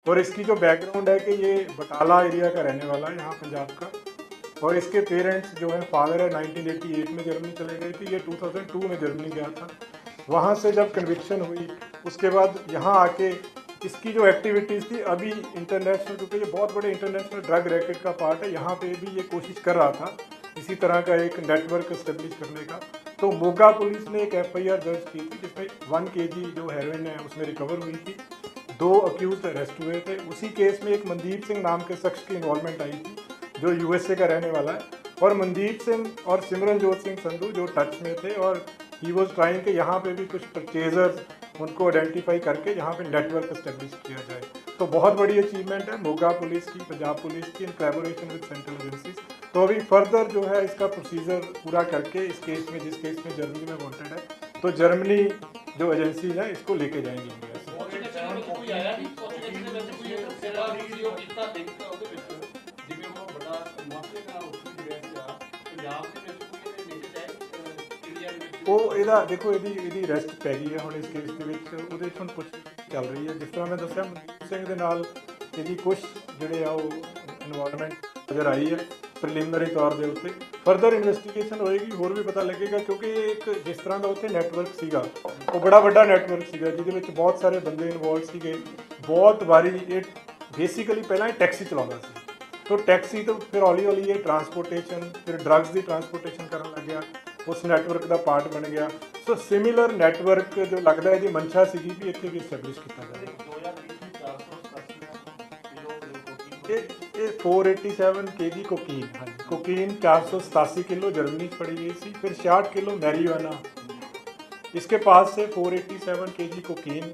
और इसकी जो बैकग्राउंड है कि ये बटाला एरिया का रहने वाला है, यहाँ पंजाब का, और इसके पेरेंट्स जो है, फादर है 1988 में जर्मनी चले गए थे, ये 2002 में जर्मनी गया था। वहाँ से जब कन्विक्शन हुई उसके बाद यहाँ आके इसकी जो एक्टिविटीज़ थी अभी इंटरनेशनल, क्योंकि ये बहुत बड़े इंटरनेशनल ड्रग रैकेट का पार्ट है, यहाँ पे भी ये कोशिश कर रहा था इसी तरह का एक नेटवर्क इस्टेब्लिश करने का। तो मोगा पुलिस ने एक एफआईआर दर्ज की थी जिसमें 1 kg जो हेरोइन है उसमें रिकवर हुई थी, 2 अक्यूज अरेस्ट हुए थे। उसी केस में एक मनदीप सिंह नाम के शख्स की इन्वॉल्वमेंट आई थी जो यूएसए का रहने वाला है, और मनदीप सिंह और सिमरनजोत सिंह संधू जो टच में थे, और ही वॉज ट्राइंग कि यहाँ पे भी कुछ परचेजर्स उनको आइडेंटिफाई करके यहाँ पे नेटवर्क इस्टेब्लिश किया जाए। तो बहुत बड़ी अचीवमेंट है मोगा पुलिस की, पंजाब पुलिस की, in collaboration with central agencies. तो अभी फर्दर जो है इसका प्रोसीजर पूरा करके इस केस में, जिस केस में जर्मनी में वांटेड है, तो जर्मनी जो एजेंसीज है इसको लेके जाएंगी इंडिया से। ਉਹ ਇਹਦਾ ਦੇਖੋ ਇਹਦੀ ਰੈਸਟ ਪੈ ਗਈ ਹੈ ਹੁਣ ਇਸ ਕੇਸ ਦੇ ਵਿੱਚ, ਉਹਦੇ 'ਚ ਹੁਣ ਪੁੱਛ ਚੱਲ ਰਹੀ ਹੈ। ਜਿਸ ਤਰ੍ਹਾਂ ਮੈਂ ਦੱਸਿਆ ਮਨਦੀਪ ਸਿੰਘ ਦੇ ਨਾਲ ਇਹਦੀ ਕੁਛ ਜਿਹੜੇ ਆ ਉਹ ਇਨਵੋਲਵਮੈਂਟ ਨਜ਼ਰ ਆਈ ਹੈ ਪ੍ਰੀਲਿਮਿਨਰੀ ਤੌਰ ਦੇ ਉੱਤੇ। ਫਰਦਰ ਇਨਵੈਸਟੀਗੇਸ਼ਨ ਹੋਏਗੀ, ਹੋਰ ਵੀ ਪਤਾ ਲੱਗੇਗਾ, ਕਿਉਂਕਿ ਇਹ ਇੱਕ ਜਿਸ ਤਰ੍ਹਾਂ ਦਾ ਉੱਥੇ ਨੈਟਵਰਕ ਸੀਗਾ ਉਹ ਬੜਾ ਵੱਡਾ ਨੈਟਵਰਕ ਸੀਗਾ ਜਿਹਦੇ ਵਿੱਚ ਬਹੁਤ ਸਾਰੇ ਬੰਦੇ ਇਨਵੋਲਵ ਸੀਗੇ। ਬਹੁਤ ਵਾਰੀ ਇਹ ਬੇਸਿਕਲੀ ਪਹਿਲਾਂ ਇਹ ਟੈਕਸੀ ਚਲਾਉਂਦਾ ਸੀ, तो टैक्सी तो फिर हौली हौली ये ट्रांसपोर्टेशन, फिर ड्रग्स की ट्रांसपोर्टेशन करने लग गया, उस नैटवर्क का पार्ट बन गया। सो सिमिलर नैटवर्क जो लगता है जी मंशा सी भी इतने भी इस्टैबलिश किया जाए। ये 487 kg कोकीन, हाँ कोकीन 487 किलो जर्मनी फड़ी गई थी, फिर 60 किलो मैरिजुआना इसके पास से 487 kg कोकीन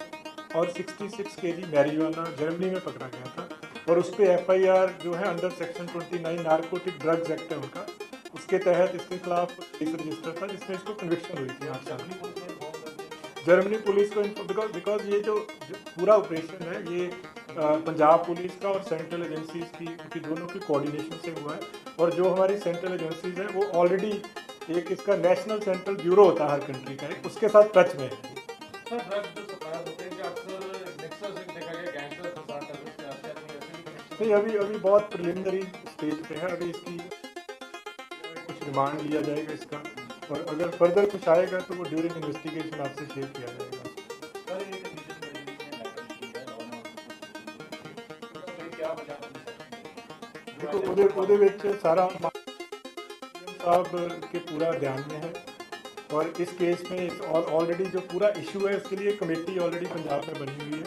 और 66 kg मैरिजुआना जर्मनी में पकड़ा गया था। और उस पर एफआईआर जो है under section 29 narcotic drugs act है उनका, उसके तहत इसके खिलाफ केस रजिस्टर था जिसमें इसको कन्विक्शन हुई थी 8 साल की। जर्मनी पुलिस को बिकॉज ये जो पूरा ऑपरेशन है ये पंजाब पुलिस का और सेंट्रल एजेंसीज की, उनकी दोनों की कोऑर्डिनेशन से हुआ है। और जो हमारी सेंट्रल एजेंसीज हैं वो ऑलरेडी एक इसका नेशनल सेंट्रल ब्यूरो होता है हर कंट्री का, एक उसके साथ टच में है। नहीं, अभी बहुत प्रिलिमिनरी स्टेज पे है, अभी इसकी कुछ रिमांड लिया जाएगा इसका, और अगर फर्दर कुछ आएगा तो वो ड्यूरिंग इन्वेस्टिगेशन आपसे शेयर किया जाएगा। देखो ਉਹਦੇ ਵਿੱਚ सारा साहब के पूरा ध्यान में है, और इस केस में ऑलरेडी जो पूरा इशू है उसके लिए कमेटी ऑलरेडी पंजाब में बनी हुई है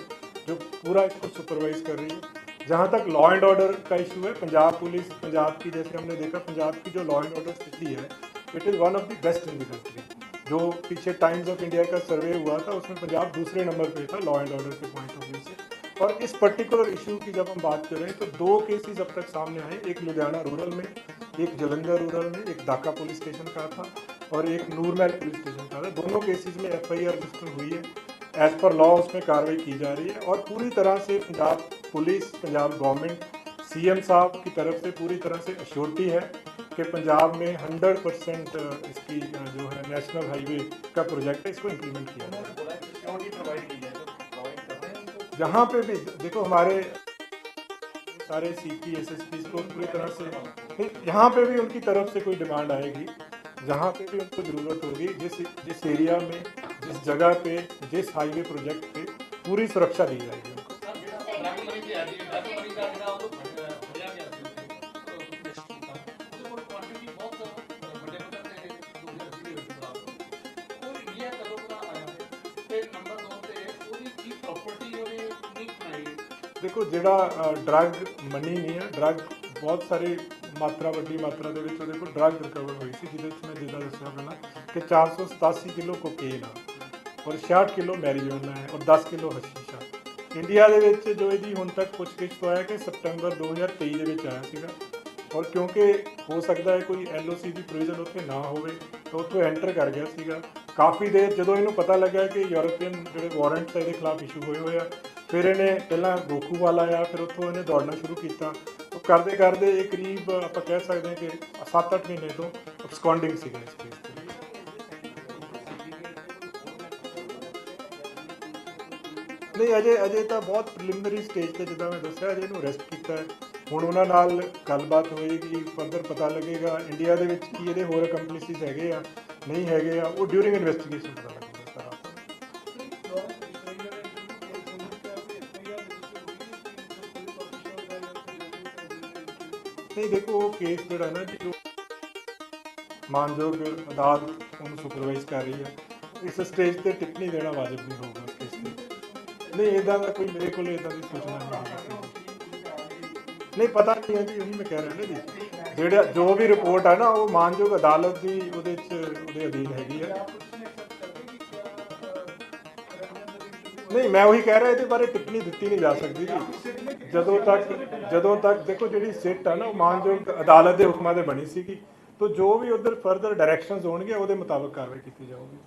जो पूरा इसको सुपरवाइज कर रही है। जहाँ तक लॉ एंड ऑर्डर का इशू है, पंजाब पुलिस, पंजाब की जैसे हमने देखा पंजाब की जो लॉ एंड ऑर्डर स्थिति है it is one of the best in the country. जो पीछे टाइम्स ऑफ इंडिया का सर्वे हुआ था उसमें पंजाब दूसरे नंबर पे था लॉ एंड ऑर्डर के पॉइंट ऑफ व्यू से। और इस पर्टिकुलर इशू की जब हम बात करें तो 2 केसेस अब तक सामने आए, एक लुधियाना रूरल में, एक जलंधर रूरल में, एक ढाका पुलिस स्टेशन का था और एक नूरमहल पुलिस स्टेशन का था। दोनों केसेस में एफआईआर रजिस्टर हुई है, एज़ पर लॉ उसमें कार्रवाई की जा रही है। और पूरी तरह से Punjab police, Punjab government, CM साहब की तरफ से पूरी तरह से अश्योरिटी है कि पंजाब में 100% इसकी जो है नेशनल हाईवे का प्रोजेक्ट है इसको इम्प्लीमेंट किया जाए। जहाँ पे भी देखो हमारे सारे सीपी एसएसपी को पूरी तरह से, यहाँ पे भी उनकी तरफ से कोई डिमांड आएगी, जहाँ पे भी उनको ज़रूरत होगी, जिस एरिया में, जिस जगह पे, जिस हाईवे प्रोजेक्ट पे पूरी सुरक्षा दी जाएगी उनको। देखो ਜਿਹੜਾ ਡਰੱਗ ਮਨੀ ਨਹੀਂ ਹੈ, ਡਰੱਗ ਬਹੁਤ ਸਾਰੀ ਮਾਤਰਾ, ਵੱਡੀ ਮਾਤਰਾ ਦੇ ਵਿੱਚ ਉਹਦੇ ਕੋਲ ਡਰੱਗ ਰਿਕਵਰ ਹੋਈ ਸੀ, ਜਿਹਦੇ ਵਿੱਚ ਮੈਂ ਜਿੱਦਾਂ ਦੱਸਿਆ ਪਹਿਲਾਂ ਕਿ 487 ਕਿਲੋ ਕੋਕੇਨ ਆ ਔਰ 66 ਕਿਲੋ ਮੈਰੀਜੁਆਨਾ ਹੈ ਔਰ 10 ਕਿਲੋ ਹਸ਼ੀਸ਼ ਆ। ਇੰਡੀਆ ਦੇ ਵਿੱਚ ਜੋ ਇਹਦੀ ਹੁਣ ਤੱਕ ਪੁੱਛਗਿੱਛ ਤੋਂ ਆਇਆ ਕਿ ਸਤੰਬਰ 2023 ਦੇ ਵਿੱਚ ਆਇਆ ਸੀਗਾ, ਔਰ ਕਿਉਂਕਿ ਹੋ ਸਕਦਾ ਹੈ ਕੋਈ LOC ਦੀ ਪ੍ਰੋਵੀਜ਼ਨ ਉੱਥੇ ਨਾ ਹੋਵੇ ਤਾਂ ਉੱਥੋਂ ਐਂਟਰ ਕਰ ਗਿਆ ਸੀਗਾ। ਕਾਫੀ ਦੇਰ ਜਦੋਂ ਇਹਨੂੰ ਪਤਾ ਲੱਗਾ ਕਿ ਯੂਰਪੀਅਨ ਜਿਹੜੇ ਵਾਰੰਟਸ ਇਹਦੇ ਖਿਲਾਫ ਇਸ਼ੂ ਹੋਏ ਹੋਏ ਆ, फिर इन्हें पहला गोकू वाला आया, फिर उतों इन्हें दौड़ना शुरू किया। तो करते करते ये करीब आप कह सकते हैं कि 7-8 महीने तो अब्सकॉन्डिंग सी इस केस ਨਹੀਂ ਅਜੇ ਤਾਂ ਬਹੁਤ ਪ੍ਰੀਲਿਮਿਨਰੀ ਸਟੇਜ ਤੇ, ਜਿੱਦਾਂ ਮੈਂ ਦੱਸਿਆ, ਅਜੇ ਇਹਨੂੰ ਅਰੈਸਟ ਕੀਤਾ ਹੈ। ਹੁਣ ਉਹਨਾਂ ਨਾਲ ਗੱਲਬਾਤ ਹੋਏਗੀ, ਫਰਦਰ ਪਤਾ ਲੱਗੇਗਾ ਇੰਡੀਆ ਦੇ ਵਿੱਚ ਕੀ ਇਹਦੇ ਹੋਰ ਕੰਪਲੀਸਿਸ ਹੈਗੇ ਆ ਨਹੀਂ ਹੈਗੇ ਆ, ਉਹ ਡਿਊਰਿੰਗ ਇਨਵੈਸਟੀਗੇਸ਼ਨ ਪਤਾ ਲੱਗੇਗਾ ਸਾਰਾ। ਨਹੀਂ ਦੇਖੋ, ਉਹ ਕੇਸ ਜਿਹੜਾ ਨਾ ਜੀ, ਮਾਨਯੋਗ ਅਦਾਲਤ ਉਹਨੂੰ ਸੁਪਰਵਾਈਜ਼ ਕਰ ਰਹੀ ਹੈ। ਇਸ ਸਟੇਜ ਤੇ ਟਿੱਪਣੀ ਦੇਣਾ ਵਾਜਬ ਨਹੀਂ ਹੋਊਗਾ ਇਸ ਕੇਸ ਤੇ। ਨਹੀਂ ਇਦਾਂ ਦਾ ਕੋਈ ਮੇਰੇ ਕੋਲ ਇਦਾਂ ਦੀ ਸੂਚਨਾ ਨਹੀਂ ਹੈ। ਨਹੀਂ ਪਤਾ ਨਹੀਂ ਹੈ ਜੀ, ਉਹੀ ਮੈਂ ਕਹਿ ਰਿਹਾ ਨਾ ਜੀ, ਜਿਹੜਾ ਜੋ ਵੀ ਰਿਪੋਰਟ ਹੈ ਨਾ ਉਹ ਮਾਨਯੋਗ ਅਦਾਲਤ ਦੀ ਉਹਦੇ ਅਧੀਨ ਹੈਗੀ ਹੈ। ਨਹੀਂ ਮੈਂ ਉਹੀ ਕਹਿ ਰਿਹਾ, ਇਹਦੇ ਬਾਰੇ ਟਿੱਪਣੀ ਦਿੱਤੀ ਨਹੀਂ ਜਾ ਸਕਦੀ ਜੀ ਜਦੋਂ ਤੱਕ ਦੇਖੋ ਜਿਹੜੀ ਸਿੱਟ ਆ ਨਾ ਉਹ ਮਾਨਯੋਗ ਅਦਾਲਤ ਦੇ ਹੁਕਮਾਂ ਤੇ ਬਣੀ ਸੀਗੀ, ਤਾਂ ਜੋ ਵੀ ਉਧਰ ਫਰਦਰ ਡਾਇਰੈਕਸ਼ਨਸ ਹੋਣਗੇ ਉਹਦੇ ਮੁਤਾਬਕ ਕਾਰਵਾਈ ਕੀਤੀ ਜਾਊਗੀ।